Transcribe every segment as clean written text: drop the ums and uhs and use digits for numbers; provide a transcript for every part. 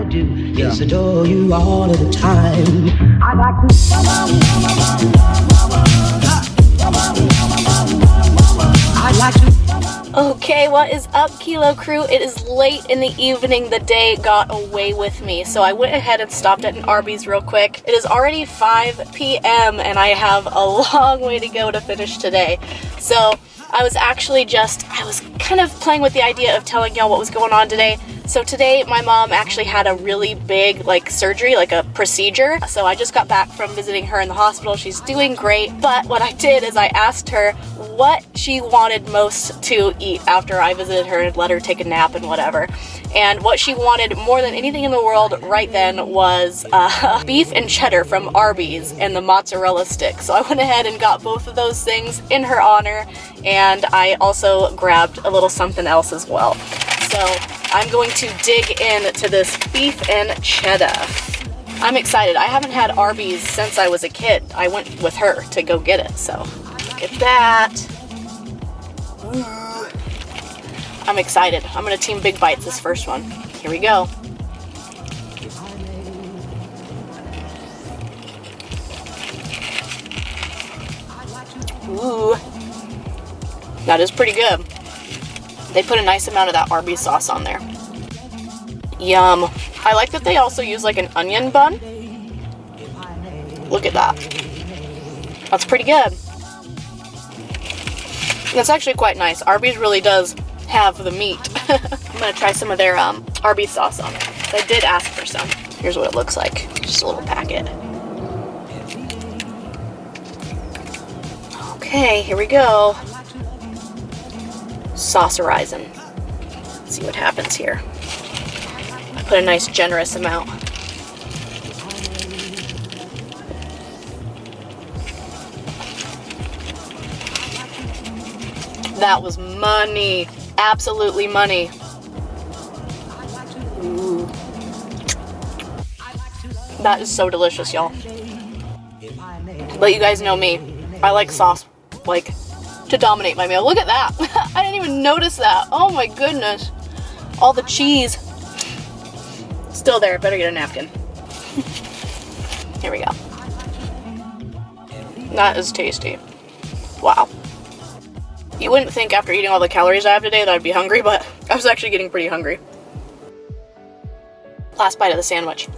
do is adore you all of the time. I'd like to. I'd like to. Okay, what is up, Kilo Crew? It is late in the evening. The day got away with me, so I went ahead and stopped at an Arby's real quick. It is already 5 p.m. and I have a long way to go to finish today. So I was kind of playing with the idea of telling y'all what was going on today. So today my mom actually had a really big surgery, like a procedure. So I just got back from visiting her in the hospital. She's doing great. But what I did is I asked her what she wanted most to eat after I visited her and let her take a nap and whatever. And what she wanted more than anything in the world right then was beef and cheddar from Arby's and the mozzarella sticks. So I went ahead and got both of those things in her honor, and I also grabbed a little something else as well. So I'm going to dig into this beef and cheddar. I'm excited. I haven't had Arby's since I was a kid. I went with her to go get it, so look at that. Ooh. I'm excited. I'm gonna team Big Bites this first one. Here we go. Ooh. That is pretty good. They put a nice amount of that Arby's sauce on there. Yum. I like that they also use like an onion bun. Look at that. That's pretty good. That's actually quite nice. Arby's really does have the meat. I'm gonna try some of their Arby's sauce on it. I did ask for some. Here's what it looks like. Just a little packet. Okay, here we go. Saucerizing. Let's see what happens here. I put a nice generous amount. That was money. Absolutely money. Ooh. That is so delicious, y'all. But you guys know me. I like sauce, to dominate my meal. Look at that. I didn't even notice that. Oh my goodness. All the cheese. Still there. Better get a napkin. Here we go. That is tasty. Wow. You wouldn't think after eating all the calories I have today that I'd be hungry, but I was actually getting pretty hungry. Last bite of the sandwich.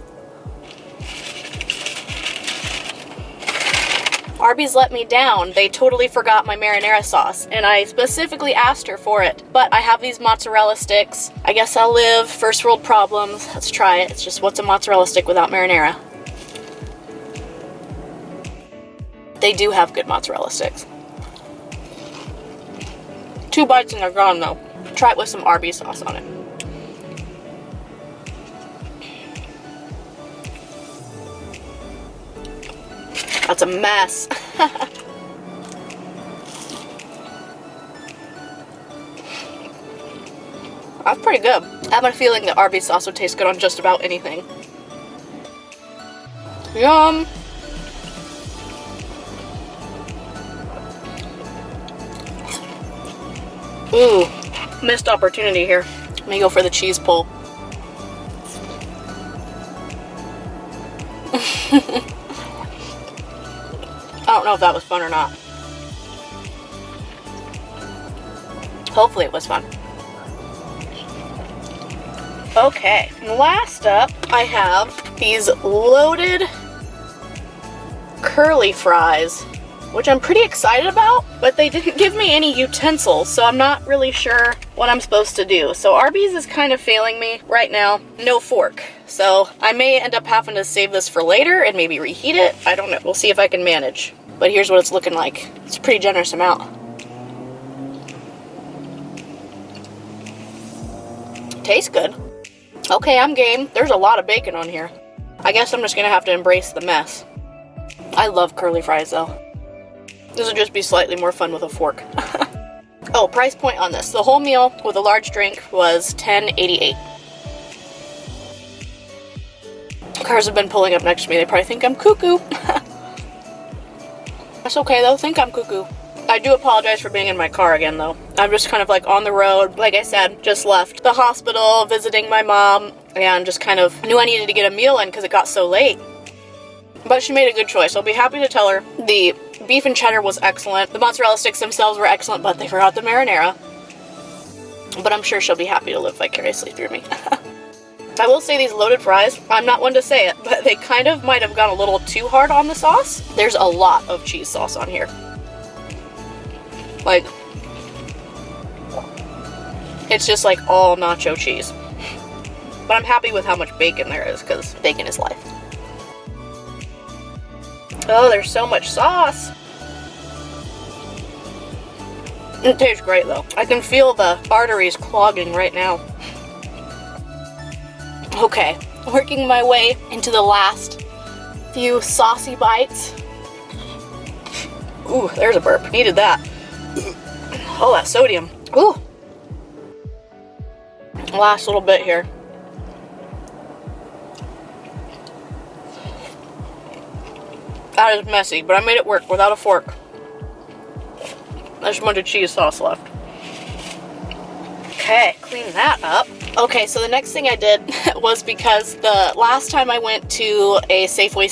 Arby's let me down. They totally forgot my marinara sauce, and I specifically asked her for it. But I have these mozzarella sticks. I guess I'll live. First world problems. Let's try it. It's just, what's a mozzarella stick without marinara? They do have good mozzarella sticks. 2 bites and they're gone though. Try it with some Arby's sauce on it. That's a mess. That's pretty good. I have a feeling that Arby's sauce would taste good on just about anything. Yum. Ooh, missed opportunity here. Let me go for the cheese pull. I don't know if that was fun or not. Hopefully it was fun. Okay, and last up, I have these loaded curly fries, which I'm pretty excited about, but they didn't give me any utensils, so I'm not really sure what I'm supposed to do. So Arby's is kind of failing me right now. No fork. So I may end up having to save this for later and maybe reheat it. I don't know. We'll see if I can manage. But here's what it's looking like. It's a pretty generous amount. Tastes good. Okay, I'm game. There's a lot of bacon on here. I guess I'm just gonna have to embrace the mess. I love curly fries though. This will just be slightly more fun with a fork. Oh, price point on this. The whole meal with a large drink was $10.88. Cars have been pulling up next to me. They probably think I'm cuckoo. That's okay though. Think I'm cuckoo. I do apologize for being in my car again, though. I'm just kind of like on the road. Like I said, just left the hospital, visiting my mom, and just kind of knew I needed to get a meal in because it got so late. But she made a good choice. I'll be happy to tell her. The beef and cheddar was excellent. The mozzarella sticks themselves were excellent, but they forgot the marinara. But I'm sure she'll be happy to live vicariously through me. I will say these loaded fries, I'm not one to say it, but they kind of might have gone a little too hard on the sauce. There's a lot of cheese sauce on here. Like, it's just like all nacho cheese. But I'm happy with how much bacon there is, because bacon is life. Oh, there's so much sauce. It tastes great though. I can feel the arteries clogging right now. Okay, working my way into the last few saucy bites. Ooh, there's a burp. Needed that. Oh, that sodium. Ooh. Last little bit here. That is messy, but I made it work without a fork. There's a bunch of cheese sauce left. Okay, clean that up. Okay, so the next thing I did was because the last time I went to a Safeway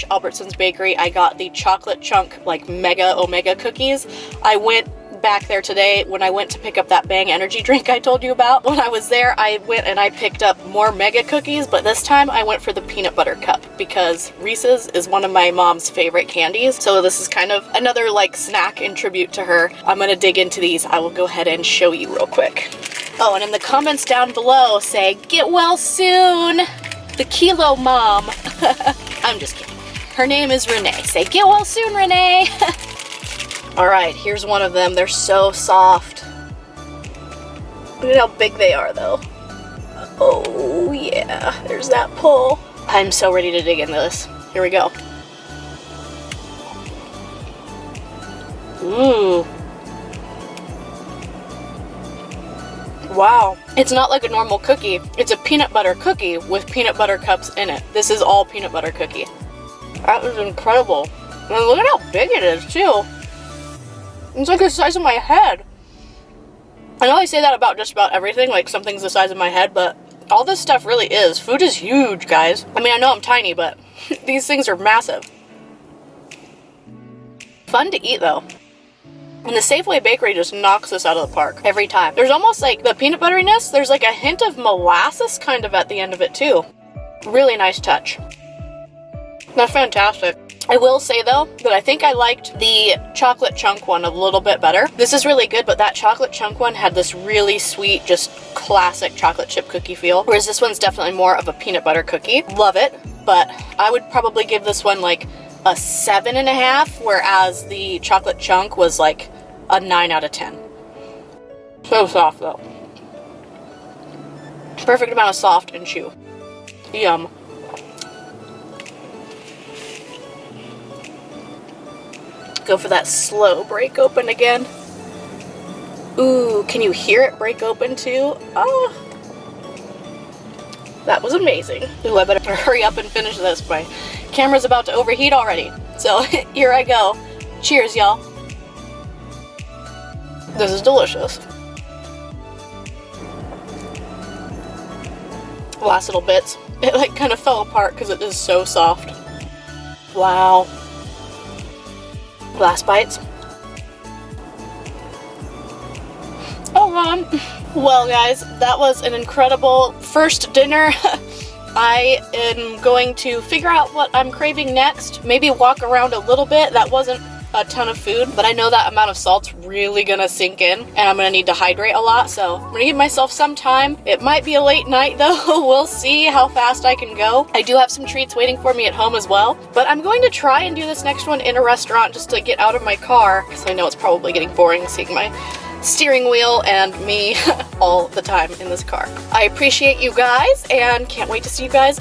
/ Albertsons bakery, I got the chocolate chunk, like mega omega cookies. I went back there today when I went to pick up that Bang energy drink I told you about. When I was there, I went and I picked up more mega cookies, but this time I went for the peanut butter cup because Reese's is one of my mom's favorite candies. So this is kind of another like snack in tribute to her. I'm gonna dig into these. I will go ahead and show you real quick. Oh, and in the comments down below say, get well soon, the Kilo Mom. I'm just kidding. Her name is Renee. Say, get well soon, Renee. All right, here's one of them. They're so soft. Look at how big they are, though. Oh, yeah. There's that pull. I'm so ready to dig into this. Here we go. Ooh. Wow. It's not like a normal cookie. It's a peanut butter cookie with peanut butter cups in it. This is all peanut butter cookie. That was incredible. And look at how big it is, too. It's like the size of my head. I know I say that about just about everything, like something's the size of my head, but all this stuff really is. Food is huge, guys. I mean, I know I'm tiny, but these things are massive. Fun to eat, though. And the Safeway bakery just knocks this out of the park every time. There's almost like the peanut butteriness. There's like a hint of molasses kind of at the end of it, too. Really nice touch. That's fantastic. I will say though that I think I liked the chocolate chunk one a little bit better. This is really good, but that chocolate chunk one had this really sweet, just classic chocolate chip cookie feel, whereas this one's definitely more of a peanut butter cookie. Love it, but I would probably give this one like a 7.5, whereas the chocolate chunk was like a 9 out of 10. So soft though. Perfect amount of soft and chew. Yum. Go for that slow break open again. Ooh, can you hear it break open too? Oh, that was amazing. Ooh, I better hurry up and finish this. My camera's about to overheat already. So here I go. Cheers, y'all. This is delicious. Last little bits. It like kind of fell apart because it is so soft. Wow. Last bites. Oh, man. Well, guys, that was an incredible first dinner. I am going to figure out what I'm craving next. Maybe walk around a little bit. That wasn't a ton of food, but I know that amount of salt's really gonna sink in, and I'm gonna need to hydrate a lot, so I'm gonna give myself some time. It might be a late night, though. We'll see how fast I can go. I do have some treats waiting for me at home as well, but I'm going to try and do this next one in a restaurant just to get out of my car, because I know it's probably getting boring seeing my steering wheel and me all the time in this car. I appreciate you guys, and can't wait to see you guys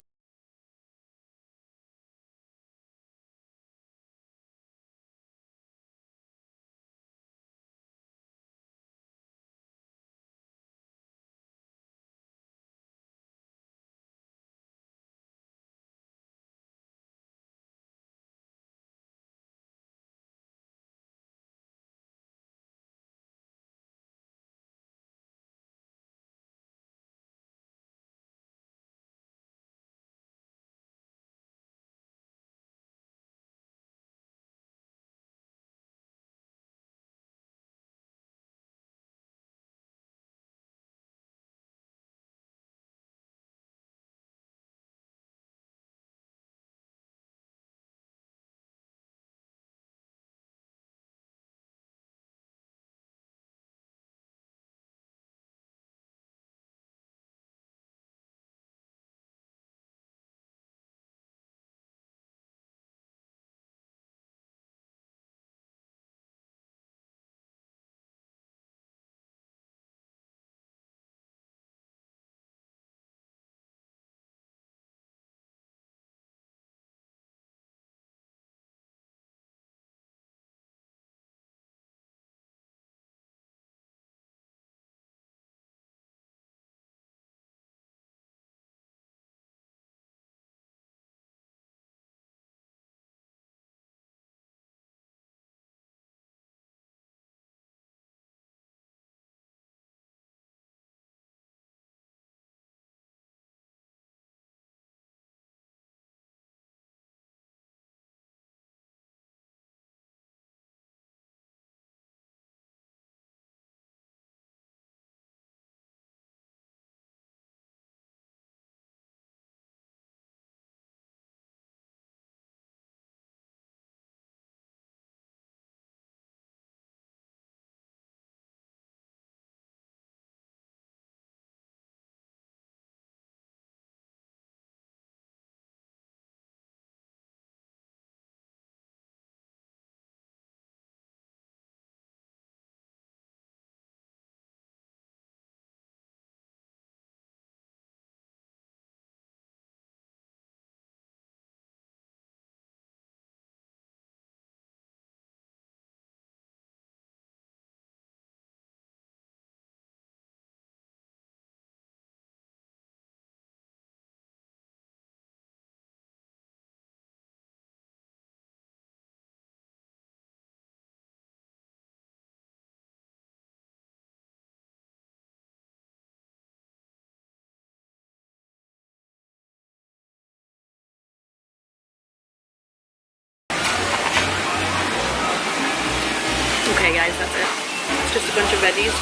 a bunch of veggies,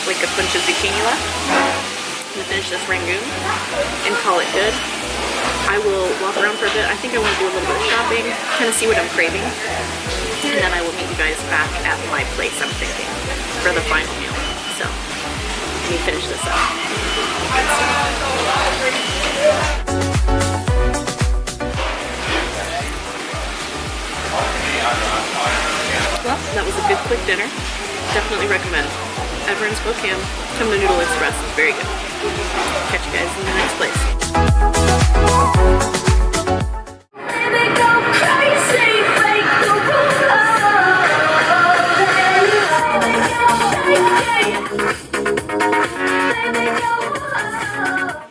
like a bunch of zucchini left. I'm gonna finish this rangoon and call it good. I will walk around for a bit. I think I want to do a little bit of shopping, kind of see what I'm craving. And then I will meet you guys back at my place, I'm thinking, for the final meal. So, let me finish this up. Well, that was a good quick dinner. Definitely recommend. Ever in Spokane, come to Noodle Express. It's very good. Catch you guys in the next place.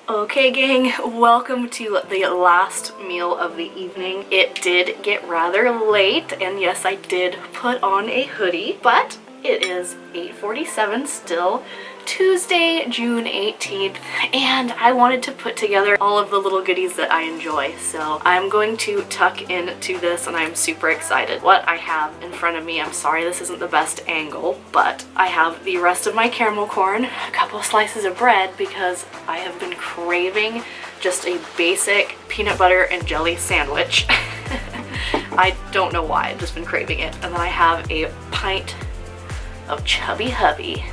Okay gang, welcome to the last meal of the evening. It did get rather late, and yes, I did put on a hoodie, but it is 8:47 still, Tuesday, June 18th, and I wanted to put together all of the little goodies that I enjoy. So I'm going to tuck into this, and I'm super excited. What I have in front of me, I'm sorry this isn't the best angle, but I have the rest of my caramel corn, a couple of slices of bread, because I have been craving just a basic peanut butter and jelly sandwich. I don't know why, I've just been craving it. And then I have a pint of Chubby Hubby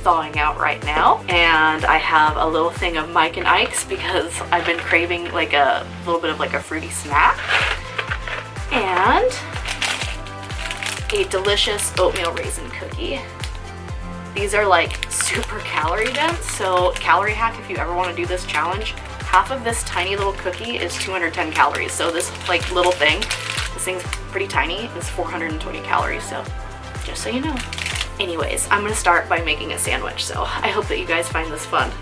thawing out right now, and I have a little thing of Mike and Ike's because I've been craving like a little bit of like a fruity snack, and a delicious oatmeal raisin cookie. These are like super calorie dense, so calorie hack if you ever want to do this challenge, half of this tiny little cookie is 210 calories, so this like little thing, this thing's pretty tiny, is 420 calories, so just so you know. Anyways, I'm gonna start by making a sandwich, so I hope that you guys find this fun.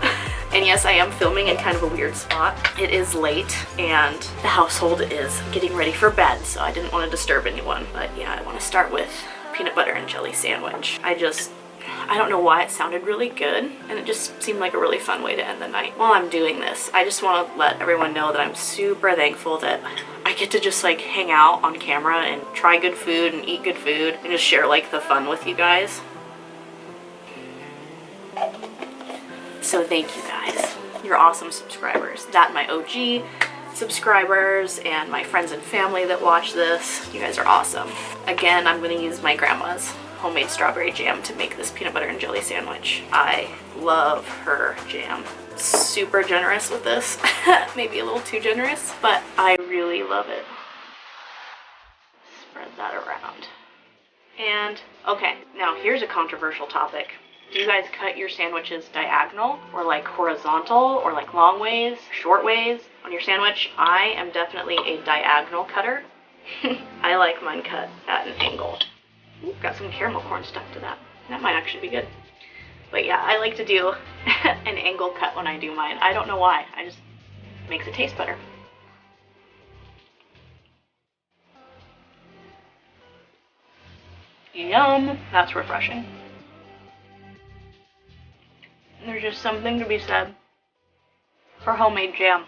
And yes, I am filming in kind of a weird spot. It is late, and the household is getting ready for bed, so I didn't want to disturb anyone. But yeah, I want to start with peanut butter and jelly sandwich. I don't know why it sounded really good, and it just seemed like a really fun way to end the night. While I'm doing this, I just want to let everyone know that I'm super thankful that I get to just like hang out on camera and try good food and eat good food and just share like the fun with you guys. So thank you guys. You're awesome subscribers. That and my OG subscribers and my friends and family that watch this. You guys are awesome. Again, I'm going to use my grandma's homemade strawberry jam to make this peanut butter and jelly sandwich. I love her jam. Super generous with this. Maybe a little too generous, but I really love it. Spread that around. And okay, now here's a controversial topic. Do you guys cut your sandwiches diagonal or like horizontal or like long ways, short ways on your sandwich? I am definitely a diagonal cutter. I like mine cut at an angle. Ooh, got some caramel corn stuck to that. That might actually be good. But yeah, I like to do an angle cut when I do mine. I don't know why. It just makes it taste better. Yum! That's refreshing. There's just something to be said for homemade jam.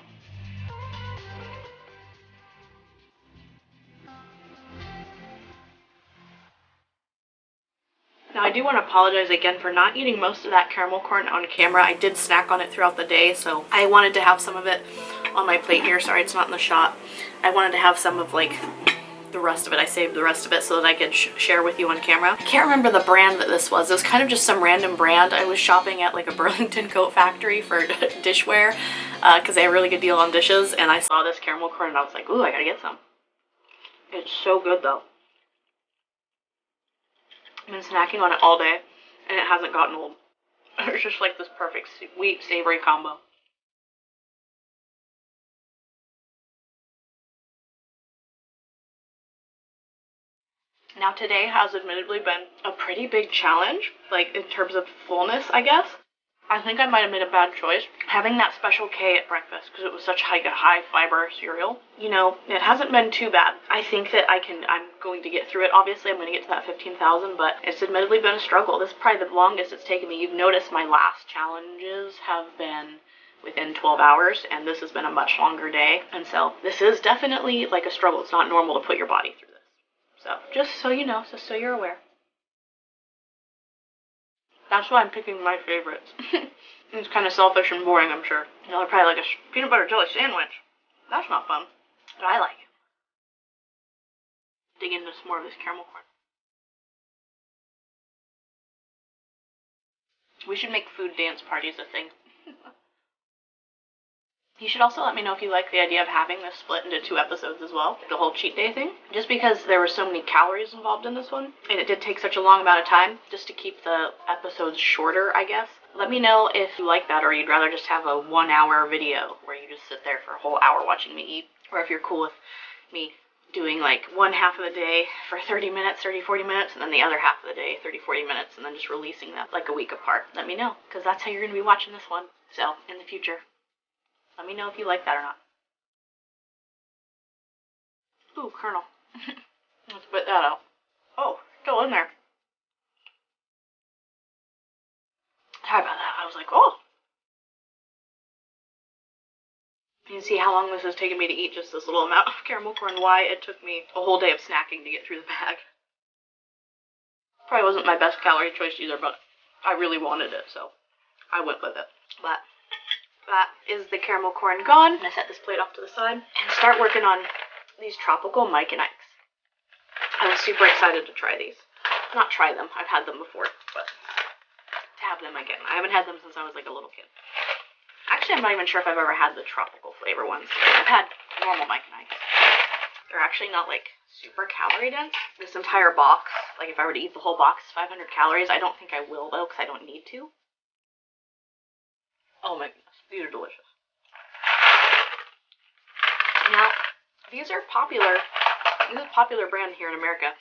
Now I do want to apologize again for not eating most of that caramel corn on camera. I did snack on it throughout the day, so I wanted to have some of it on my plate here. Sorry it's not in the shot. I wanted to have some of like the rest of it. I saved the rest of it so that I could share with you on camera. I can't remember the brand that this was. It was kind of just some random brand. I was shopping at like a Burlington coat factory for dishware because they have a really good deal on dishes, and I saw this caramel corn and I was like, ooh, I gotta get some. It's so good though. I've been snacking on it all day and it hasn't gotten old. It's just like this perfect sweet savory combo. Now today has admittedly been a pretty big challenge, like in terms of fullness, I guess. I think I might have made a bad choice having that Special K at breakfast because it was such a high fiber cereal. You know, it hasn't been too bad. I think that I'm going to get through it. Obviously, I'm going to get to that 15,000, but it's admittedly been a struggle. This is probably the longest it's taken me. You've noticed my last challenges have been within 12 hours, and this has been a much longer day. And so this is definitely like a struggle. It's not normal to put your body through this. So just so you know, just so you're aware. That's why I'm picking my favorites. It's kind of selfish and boring, I'm sure. Y'all are probably like, a peanut butter jelly sandwich. That's not fun. But I like it. Dig into some more of this caramel corn. We should make food dance parties a thing. You should also let me know if you like the idea of having this split into 2 episodes as well, the whole cheat day thing. Just because there were so many calories involved in this one, and it did take such a long amount of time, just to keep the episodes shorter, I guess. Let me know if you like that, or you'd rather just have a 1-hour video where you just sit there for a whole hour watching me eat, or if you're cool with me doing like one half of the day for 30 minutes, 30-40 minutes, and then the other half of the day, 30-40 minutes, and then just releasing them like a week apart. Let me know, because that's how you're going to be watching this one. So, in the future, let me know if you like that or not. Ooh, kernel. Let's spit that out. Oh, still in there. Sorry about that. I was like, oh. You can see how long this has taken me to eat just this little amount of caramel corn. Why it took me a whole day of snacking to get through the bag. Probably wasn't my best calorie choice either, but I really wanted it, so I went with it. But that is the caramel corn gone. I'm gonna set this plate off to the side and start working on these tropical Mike and Ikes. I was super excited to try these. Not try them, I've had them before, but to have them again. I haven't had them since I was like a little kid. Actually, I'm not even sure if I've ever had the tropical flavor ones. I've had normal Mike and Ikes. They're actually not like super calorie dense. This entire box, like if I were to eat the whole box, 500 calories. I don't think I will though, because I don't need to. Oh my goodness, these are delicious. Now, these are popular. This is a popular brand here in America.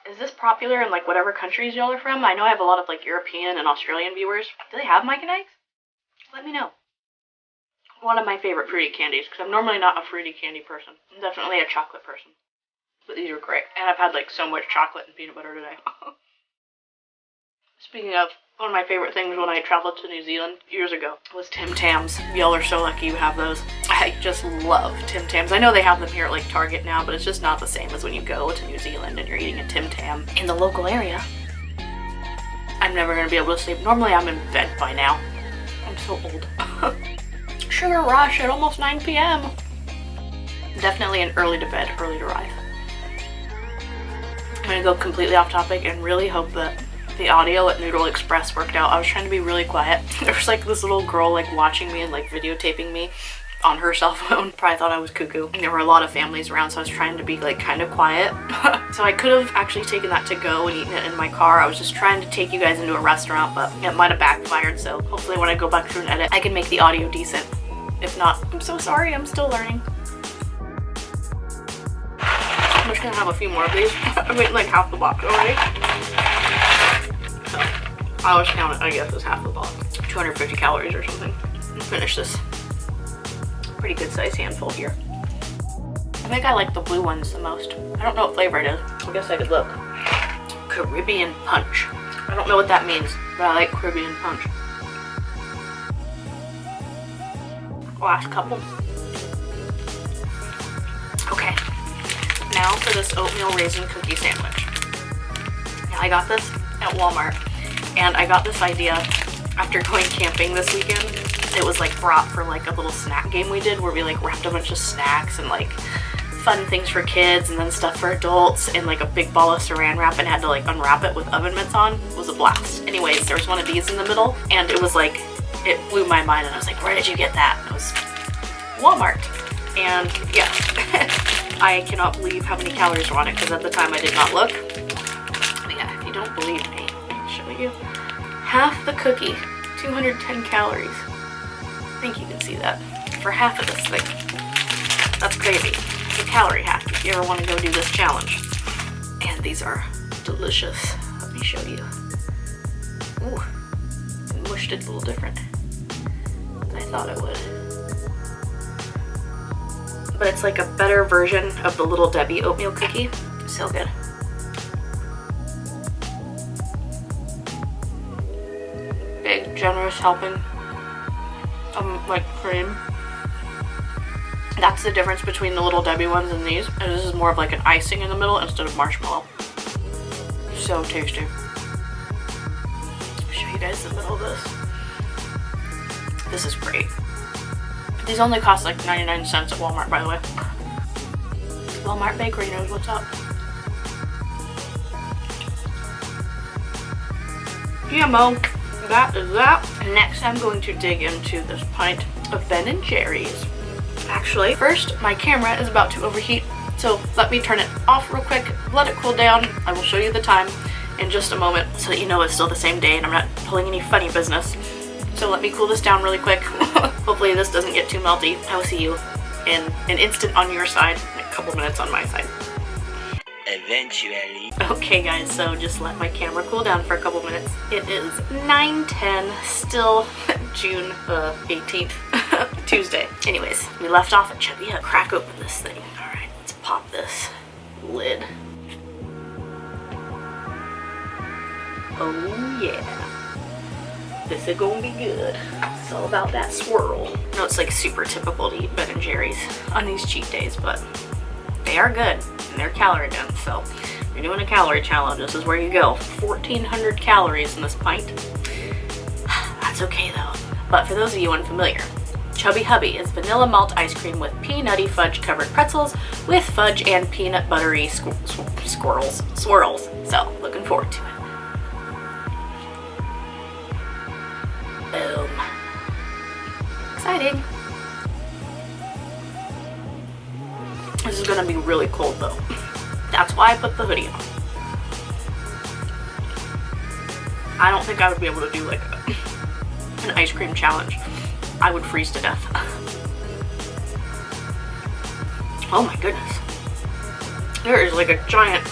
Is this popular in like whatever countries y'all are from? I know I have a lot of like European and Australian viewers. Do they have Mike and Ikes? Let me know. One of my favorite fruity candies, because I'm normally not a fruity candy person. I'm definitely a chocolate person. But these are great. And I've had like so much chocolate and peanut butter today. Speaking of, one of my favorite things when I traveled to New Zealand years ago was Tim Tams. Y'all are so lucky you have those. I just love Tim Tams. I know they have them here at like Target now, but it's just not the same as when you go to New Zealand and you're eating a Tim Tam in the local area. I'm never going to be able to sleep. Normally I'm in bed by now. I'm so old. Sugar rush at almost 9 p.m. Definitely an early to bed, early to rise. I'm gonna go completely off topic and really hope that the audio at Noodle Express worked out. I was trying to be really quiet. There was like this little girl like watching me and like videotaping me on her cell phone. Probably thought I was cuckoo. And there were a lot of families around, so I was trying to be like kind of quiet. So I could have actually taken that to go and eaten it in my car. I was just trying to take you guys into a restaurant, but it might have backfired. So hopefully when I go back through and edit, I can make the audio decent. If not, I'm so sorry, I'm still learning. I'm just gonna have a few more of these. I've eaten like half the box already. So, I always count it, I guess, as half the box. 250 calories or something. Let's finish this pretty good size handful here. I think I like the blue ones the most. I don't know what flavor it is. I guess I could look. Caribbean Punch. I don't know what that means, but I like Caribbean Punch. Last couple. Okay, now for this oatmeal raisin cookie sandwich. Now I got this at Walmart, and I got this idea after going camping this weekend. It was like brought for like a little snack game we did where we like wrapped a bunch of snacks and like fun things for kids and then stuff for adults in like a big ball of saran wrap and had to like unwrap it with oven mitts on. It was a blast. Anyways, there was one of these in the middle and it was like, it blew my mind and I was like, where did you get that? It was Walmart. And yeah, I cannot believe how many calories were on it because at the time I did not look. But yeah, if you don't believe me, I'll show you. Half the cookie, 210 calories. I think you can see that for half of this thing. That's crazy. It's a calorie hack if you ever want to go do this challenge. And these are delicious. Let me show you. Ooh, I mushed it a little different than I thought it would. But it's like a better version of the Little Debbie oatmeal cookie. So good. Big, generous helping of like cream. That's the difference between the Little Debbie ones and these. And this is more of like an icing in the middle instead of marshmallow. So tasty. I'll show you guys the middle of this. This is great. These only cost like 99 cents at Walmart, by the way. Walmart Bakery knows what's up. GMO, that is that. Next, I'm going to dig into this pint of Ben & Jerry's. Actually, first, my camera is about to overheat, so let me turn it off real quick, let it cool down. I will show you the time in just a moment so that you know it's still the same day and I'm not pulling any funny business. So let me cool this down really quick. Hopefully this doesn't get too melty. I will see you in an instant on your side and a couple minutes on my side. Eventually. Okay guys, so just let my camera cool down for a couple minutes. It is 9:10, still June 18th, Tuesday. Anyways, we left off at Chubby Hut. Crack open this thing. All right, let's pop this lid. Oh yeah. This is gonna be good. It's all about that swirl. I know it's like super typical to eat Ben & Jerry's on these cheat days, but they are good and they're calorie dense. So if you're doing a calorie challenge, this is where you go. 1,400 calories in this pint. That's okay though. But for those of you unfamiliar, Chubby Hubby is vanilla malt ice cream with peanutty fudge covered pretzels with fudge and peanut buttery swirls. So looking forward to it. Boom. Exciting. This is gonna be really cold though. That's why I put the hoodie on. I don't think I would be able to do like an ice cream challenge. I would freeze to death. Oh my goodness. There is like a giant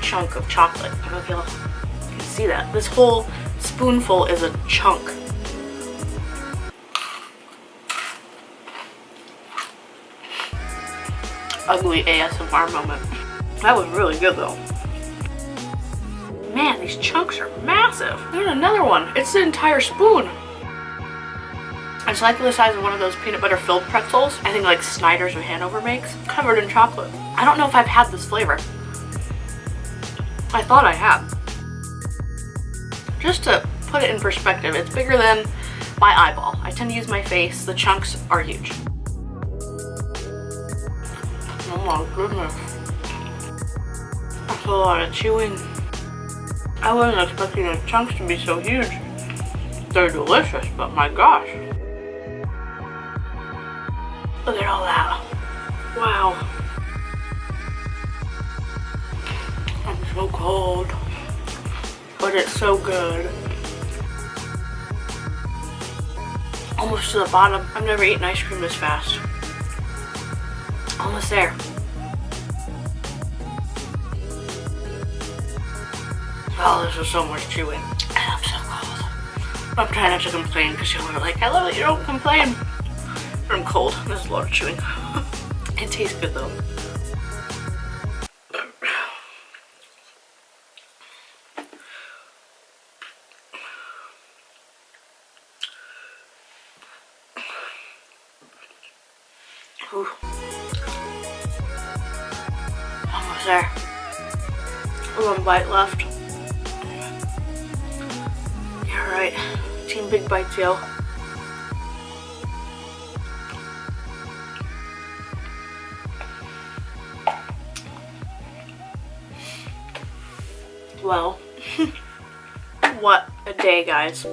chunk of chocolate. I don't know if y'all can see that. This whole spoonful is a chunk. Ugly ASMR moment. That was really good though. Man, these chunks are massive. There's another one. It's the entire spoon. It's like the size of one of those peanut butter filled pretzels. I think like Snyder's of Hanover makes, covered in chocolate. I don't know if I've had this flavor. I thought I had. Just to put it in perspective, it's bigger than my eyeball. I tend to use my face. The chunks are huge. Oh my goodness. That's a lot of chewing. I wasn't expecting the chunks to be so huge. They're delicious, but my gosh. Look at all that. Wow. I'm so cold. But it's so good. Almost to the bottom. I've never eaten ice cream this fast. Almost there. Oh, this is so much chewing. And I'm so cold. I'm trying not to complain because y'all are like, I love it, you don't complain. But I'm cold. There's a lot of chewing. It tastes good though. Ooh. Almost there. One bite left. Yeah, right. Team Big Bites, yo. Well, what a day, guys.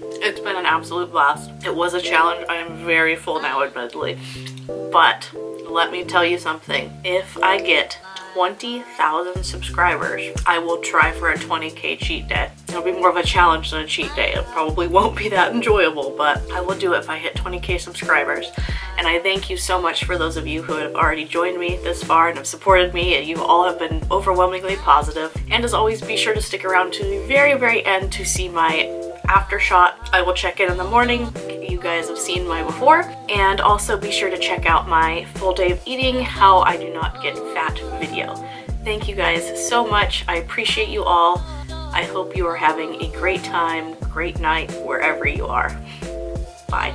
It's been an absolute blast. It was a challenge. I am very full now, admittedly. But let me tell you something. If I get 20,000 subscribers, I will try for a 20K cheat day. It'll be more of a challenge than a cheat day. It probably won't be that enjoyable, but I will do it if I hit 20K subscribers. And I thank you so much for those of you who have already joined me this far and have supported me, and you all have been overwhelmingly positive. And as always, be sure to stick around to the very, very end to see my after shot. I will check in the morning. You guys have seen my before. And also be sure to check out my full day of eating, how I do not get fat video. Thank you guys so much. I appreciate you all. I hope you are having a great time, great night, wherever you are. Bye.